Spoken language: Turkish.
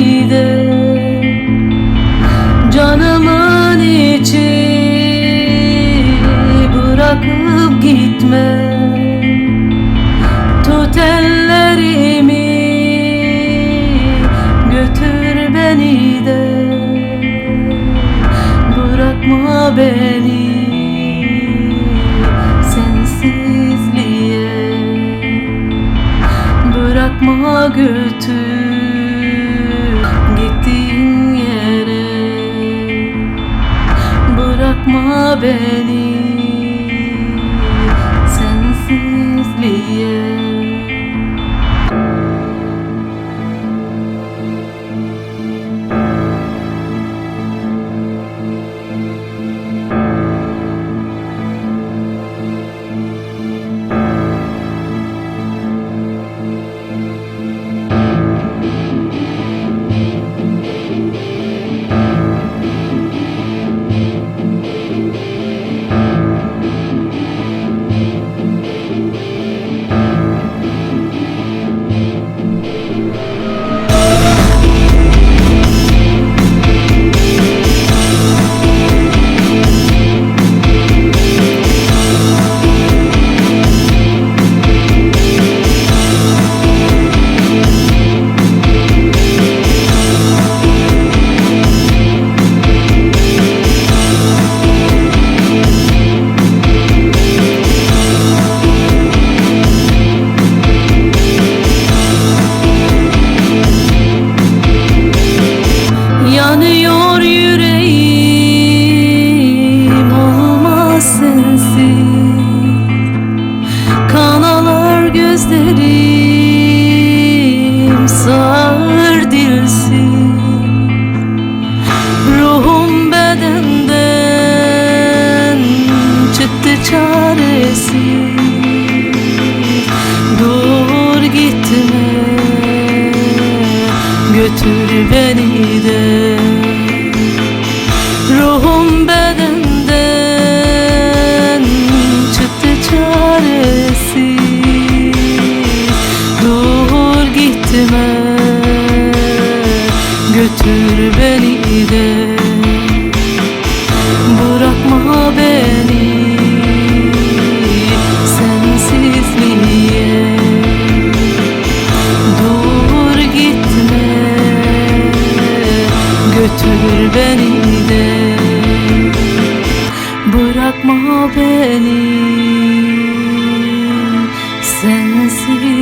beni de. Canımın içi bırakıp gitme. Tut ellerimi, götür beni de. Bırakma beni sensizliğe. Bırakma, götür gittiğin yere. Bırakma beni sensizliğe. Yanıyor yüreğim, olmaz sensiz. Kan gözlerim, sağır dilsiz. Ruhum bedenden çıktı çaresiz. Dur gitme, götür beni de. Ruhum bedenden çıktı çaresiz. Dur gitme, götür beni de. Bırakma beni sensizliğe. Dur gitme, götür beni de. Bırakma beni sensizliğe.